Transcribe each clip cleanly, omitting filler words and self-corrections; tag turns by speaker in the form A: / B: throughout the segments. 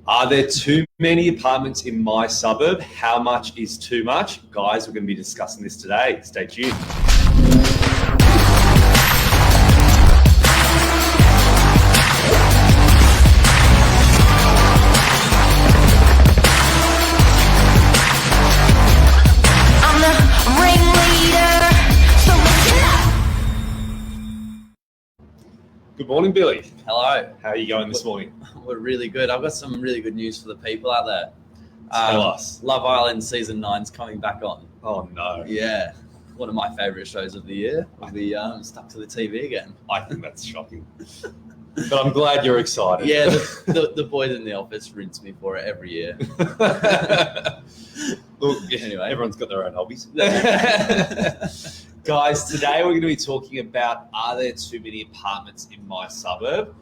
A: Are there too many apartments in my suburb? How much is too much? Guys, we're going to be discussing this today. Stay tuned. Good morning, Billy.
B: Hello.
A: How are you going this morning?
B: We're really good. I've got some really good news for the people out there.
A: Tell us.
B: Love Island Season 9's coming back on.
A: Oh, no.
B: Yeah. One of my favourite shows of the year. I'll be stuck to the TV again.
A: I think that's shocking. But I'm glad you're excited.
B: Yeah, the boys in the office rinse me for it every year.
A: Look,
B: Anyway.
A: everyone's got their own hobbies. Guys, today we're going to be talking about, are there too many apartments in my suburb?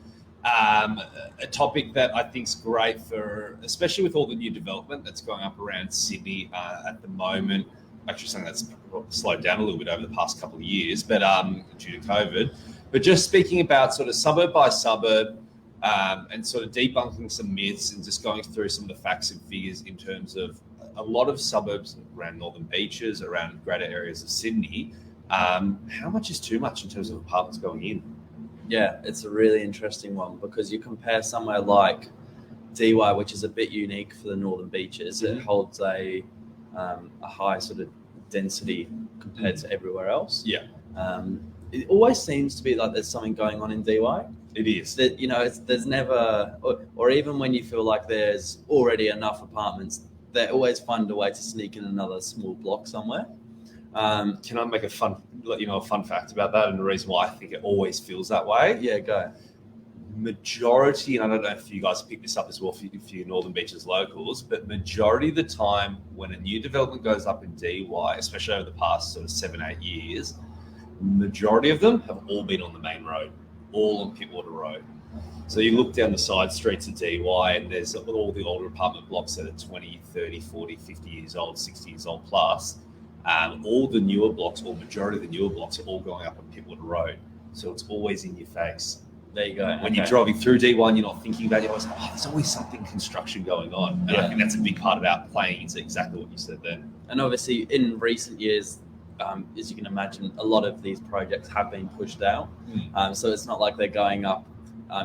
A: A topic that I think is great for, especially with all the new development that's going up around Sydney at the moment. Actually, something that's slowed down a little bit over the past couple of years, but due to COVID. But just speaking about sort of suburb by suburb and sort of debunking some myths and just going through some of the facts and figures in terms of a lot of suburbs around Northern Beaches, around greater areas of Sydney. How much is too much in terms of apartments going in?
B: Yeah, it's a really interesting one because you compare somewhere like DY, which is a bit unique for the Northern Beaches.
A: Mm-hmm.
B: It holds a high sort of density compared to everywhere else.
A: Yeah.
B: It always seems to be like there's something going on in DY.
A: It is.
B: That, you know, there's never, or even when you feel like there's already enough apartments, they always find a way to sneak in another small block somewhere.
A: Can I make a fun fact about that and the reason why I think it always feels that way?
B: Yeah, go.
A: Majority, and I don't know if you guys pick this up as well if you're Northern Beaches locals, but majority of the time when a new development goes up in DY, especially over the past sort of 7-8 years, majority of them have all been on the main road, all on Pittwater Road. So you look down the side streets of DY and there's all the older apartment blocks that are 20, 30, 40, 50 years old, 60 years old plus. All the newer blocks, or majority of the newer blocks, are all going up on Pittwater Road. So it's always in your face.
B: There you go.
A: When you're driving through D1, you're not thinking about it. You're always like, there's always something construction going on. And I think that's a big part about playing into exactly what you said there.
B: And obviously, in recent years, as you can imagine, a lot of these projects have been pushed out. So it's not like they're going up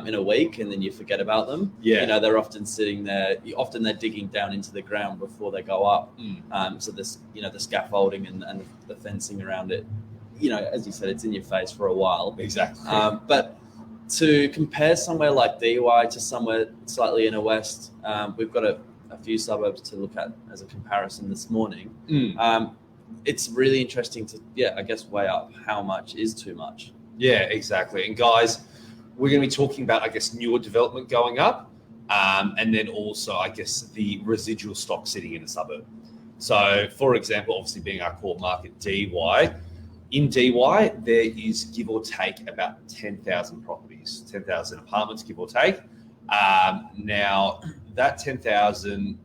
B: in a week and then you forget about them.
A: Yeah.
B: You know, they're often sitting there. Often they're digging down into the ground before they go up. So this, you know, the scaffolding and the fencing around it, you know, as you said, it's in your face for a while.
A: Exactly.
B: But to compare somewhere like DY to somewhere slightly inner west, we've got a few suburbs to look at as a comparison this morning. It's really interesting to, I guess, weigh up how much is too much.
A: Yeah, exactly. And guys, we're going to be talking about, I guess, newer development going up, and then also, I guess, the residual stock sitting in a suburb. So, for example, obviously being our core market, DY. In DY, there is, give or take, about 10,000 properties, 10,000 apartments, give or take. Now, that 10,000,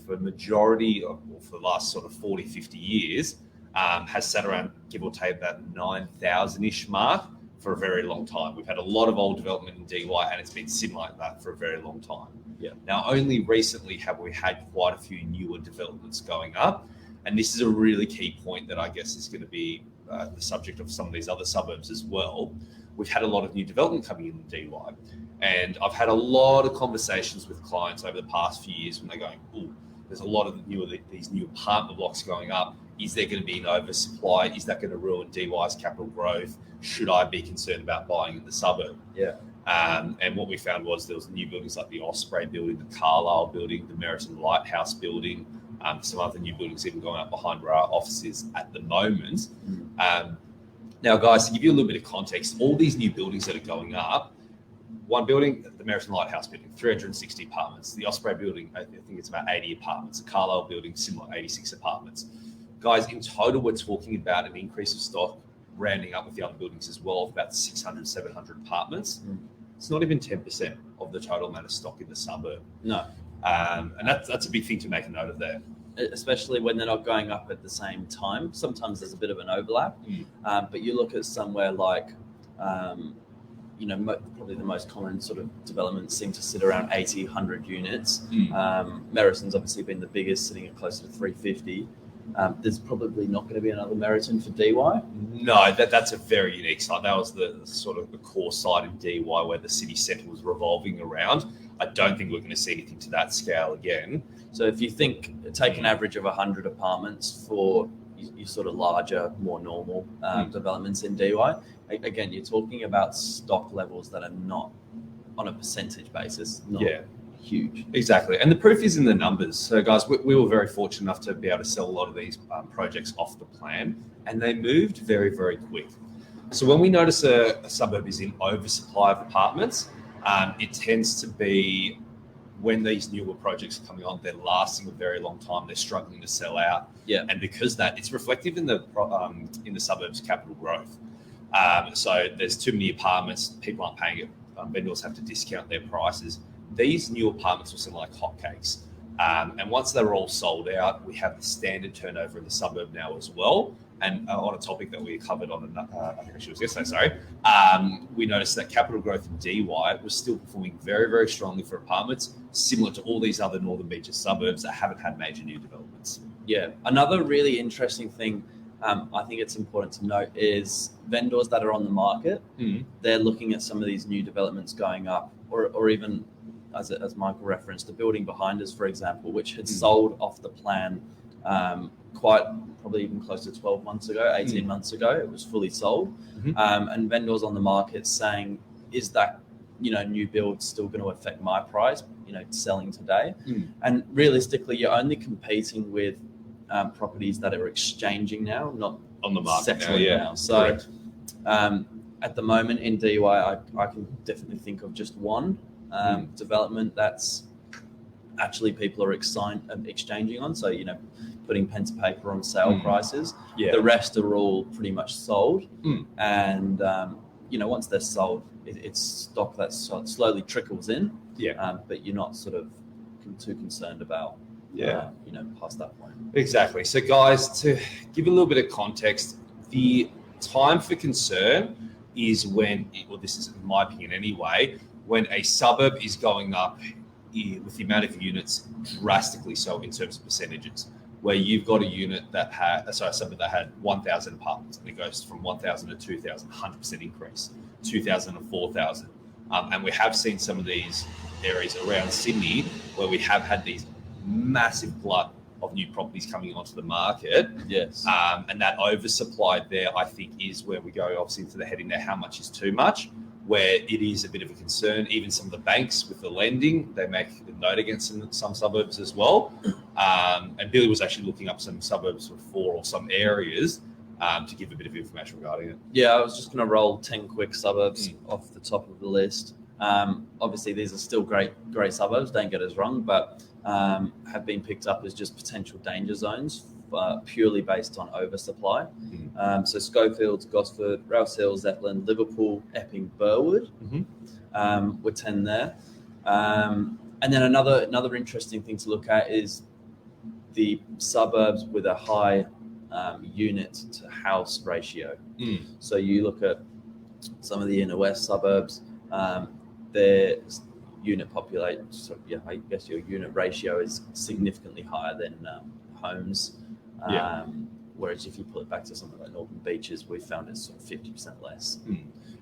A: for majority of, or for the last sort of 40, 50 years, has sat around, give or take, that 9,000-ish mark for a very long time. We've had a lot of old development in DY, and it's been sitting like that for a very long time.
B: Yeah.
A: Now, only recently have we had quite a few newer developments going up, and this is a really key point that I guess is going to be the subject of some of these other suburbs as well. We've had a lot of new development coming in DY, and I've had a lot of conversations with clients over the past few years when they're going, "Oh, there's a lot of these new apartment blocks going up. Is there going to be an oversupply? Is that going to ruin DY's capital growth? Should I be concerned about buying in the suburb?"
B: Yeah.
A: And what we found was there was new buildings like the Osprey building, the Carlisle building, the Meriton Lighthouse building, some other new buildings even going up behind where our office is at the moment. Now, guys, to give you a little bit of context, all these new buildings that are going up, one building, the Meriton Lighthouse building, 360 apartments. The Osprey building, I think it's about 80 apartments. The Carlisle building, similar, 86 apartments. Guys, in total, we're talking about an increase of stock, rounding up with the other buildings as well, of about 600, 700 apartments. It's not even 10% of the total amount of stock in the suburb.
B: No.
A: And that's a big thing to make a note of there.
B: Especially when they're not going up at the same time. Sometimes there's a bit of an overlap. But you look at somewhere like probably the most common sort of developments seem to sit around 80, 100 units. Meriton's obviously been the biggest, sitting at closer to 350. There's probably not going to be another Meriton for DY.
A: No, that's a very unique site. That was the sort of the core site in DY where the city centre was revolving around. I don't think we're going to see anything to that scale again.
B: So if you take an average of 100 apartments for your sort of larger, more normal developments in DY, again, you're talking about stock levels that are not on a percentage basis, not huge.
A: Exactly. And the proof is in the numbers. So guys, we were very fortunate enough to be able to sell a lot of these projects off the plan, and they moved very, very quick. So when we notice a suburb is in oversupply of apartments, it tends to be when these newer projects are coming on, they're lasting a very long time. They're struggling to sell out.
B: Yeah.
A: And because that, it's reflective in the suburbs' capital growth. So there's too many apartments. People aren't paying it. Vendors have to discount their prices. These new apartments will sell like hotcakes. And once they're all sold out, we have the standard turnover in the suburb now as well. And on a topic that we covered on, I think it was yesterday, we noticed that capital growth in DY was still performing very, very strongly for apartments, similar to all these other Northern Beaches suburbs that haven't had major new developments.
B: Yeah. Another really interesting thing I think it's important to note is vendors that are on the market, they're looking at some of these new developments going up, or even, as Michael referenced, the building behind us, for example, which had sold off the plan quite probably even close to 12 months ago, 18 months ago. It was fully sold. And vendors on the market saying, is that new build still going to affect my price, selling today? And realistically, you're only competing with properties that are exchanging now, not
A: on the market
B: now. So at the moment in DY, I can definitely think of just one development that's actually people are exchanging on. So, putting pen to paper on sale prices. Yeah. The rest are all pretty much sold. And, once they're sold, it's stock that slowly trickles in. Yeah. But you're not sort of too concerned about past that point.
A: Exactly. So guys, to give a little bit of context, the time for concern is when, this is in my opinion anyway, when a suburb is going up with the amount of units drastically so in terms of percentages, where you've got a unit that a suburb that had 1,000 apartments and it goes from 1,000 to 2,000, 100% increase, 2,000 to 4,000. And we have seen some of these areas around Sydney where we have had these massive glut of new properties coming onto the market.
B: Yes.
A: And that oversupply there, I think, is where we go obviously into the heading there, how much is too much, where it is a bit of a concern. Even some of the banks with the lending, they make a note against some suburbs as well. And Billy was actually looking up some suburbs before, or some areas, to give a bit of information regarding it.
B: Yeah, I was just going to roll 10 quick suburbs off the top of the list. Obviously, these are still great suburbs, don't get us wrong, but have been picked up as just potential danger zones, purely based on oversupply. So Schofields, Gosford, Rouse Hill, Zeppelin, Liverpool, Epping, Burwood were 10 there. And then another interesting thing to look at is the suburbs with a high unit to house ratio. So you look at some of the inner west suburbs, their unit population, I guess your unit ratio is significantly higher than homes. Whereas if you pull it back to something like Northern Beaches, we found it's sort of 50% less.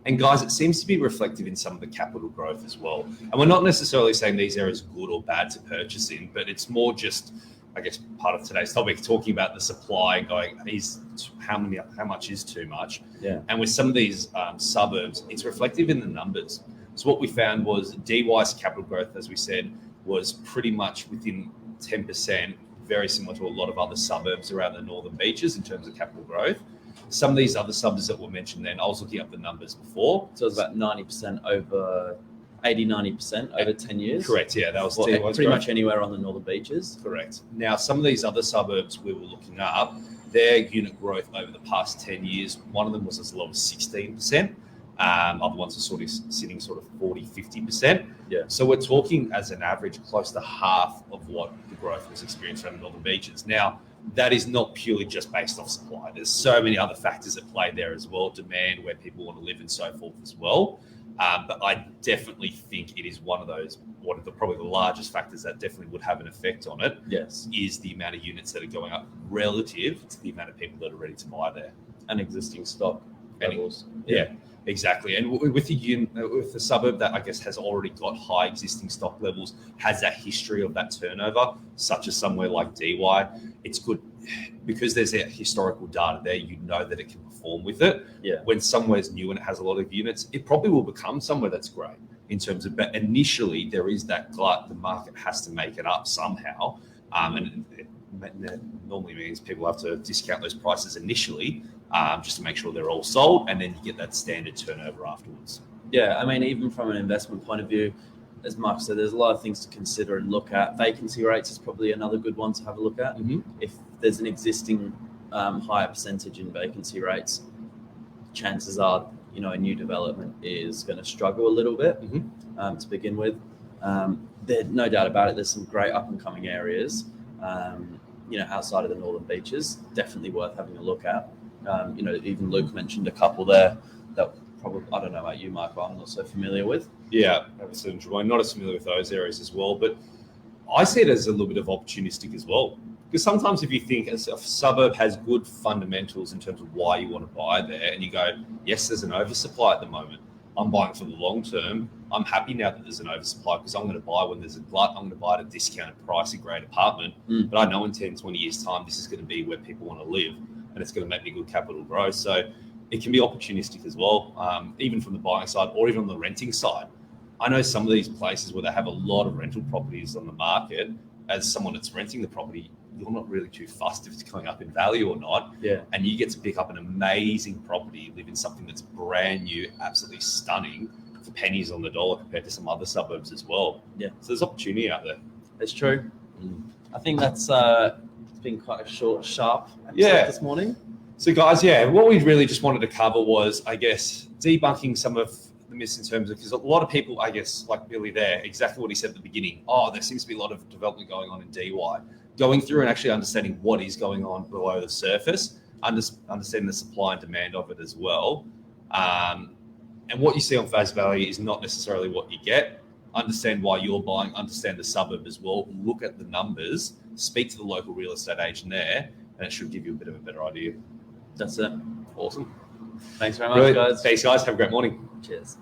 A: And guys, it seems to be reflective in some of the capital growth as well. And we're not necessarily saying these areas are good or bad to purchase in, but it's more just, I guess, part of today's topic, talking about the supply and going, how much is too much?
B: Yeah.
A: And with some of these suburbs, it's reflective in the numbers. So what we found was DY's capital growth, as we said, was pretty much within 10%, very similar to a lot of other suburbs around the Northern Beaches in terms of capital growth. Some of these other suburbs that were mentioned then, I was looking up the numbers before.
B: So it was about 90% over 80-90% over 10 years.
A: Correct, yeah. That was
B: pretty much anywhere on the Northern Beaches.
A: Correct. Now, some of these other suburbs we were looking up, their unit growth over the past 10 years, one of them was as low as 16%. Other ones are sort of sitting sort of 40-50%.
B: Yeah.
A: So we're talking as an average close to half of what the growth was experienced around the Northern Beaches. Now, that is not purely just based off supply. There's so many other factors at play there as well, demand, where people want to live and so forth as well. But I definitely think it is one of probably the largest factors that definitely would have an effect on it.
B: Yes.
A: Is the amount of units that are going up relative to the amount of people that are ready to buy there.
B: And existing stock levels.
A: Yeah, exactly. And with the suburb that I guess has already got high existing stock levels, has that history of that turnover, such as somewhere like DY, it's good because there's a historical data there. You know that it can perform with it.
B: Yeah.
A: When somewhere's new and it has a lot of units, it probably will become somewhere that's great in terms of. But initially, there is that glut. The market has to make it up somehow, and it normally means people have to discount those prices initially. Just to make sure they're all sold, and then you get that standard turnover afterwards.
B: Yeah, I mean, even from an investment point of view, as Mark said, there's a lot of things to consider and look at. Vacancy rates is probably another good one to have a look at.
A: Mm-hmm.
B: If there's an existing higher percentage in vacancy rates, chances are, a new development is going to struggle a little bit to begin with. There's no doubt about it. There's some great up-and-coming areas, outside of the northern beaches, definitely worth having a look at. Even Luke mentioned a couple there that probably, I don't know about you, Mark, but I'm not so familiar with.
A: Yeah, I'm not as familiar with those areas as well, but I see it as a little bit of opportunistic as well. Because sometimes if you think a suburb has good fundamentals in terms of why you want to buy there, and you go, yes, there's an oversupply at the moment. I'm buying for the long term. I'm happy now that there's an oversupply because I'm going to buy when there's a glut. I'm going to buy at a discounted price, a great apartment. But I know in 10, 20 years' time, this is going to be where people want to live, and it's going to make me good capital growth. So it can be opportunistic as well, even from the buying side or even on the renting side. I know some of these places where they have a lot of rental properties on the market. As someone that's renting the property, you're not really too fussed if it's going up in value or not.
B: Yeah.
A: And you get to pick up an amazing property, live in something that's brand new, absolutely stunning for pennies on the dollar compared to some other suburbs as well.
B: Yeah.
A: So there's opportunity out there.
B: It's true. I think that's it's been quite a short, sharp episode this morning.
A: So guys, what we really just wanted to cover was, I guess, debunking some of the myths in terms of, because a lot of people, I guess, like Billy there, exactly what he said at the beginning. Oh, there seems to be a lot of development going on in DY. Going through and actually understanding what is going on below the surface, understanding the supply and demand of it as well. And what you see on face value is not necessarily what you get. Understand why you're buying, understand the suburb as well, look at the numbers, speak to the local real estate agent there, and it should give you a bit of a better idea.
B: That's it.
A: Awesome.
B: Thanks very much, guys.
A: Thanks, guys. Have a great morning.
B: Cheers.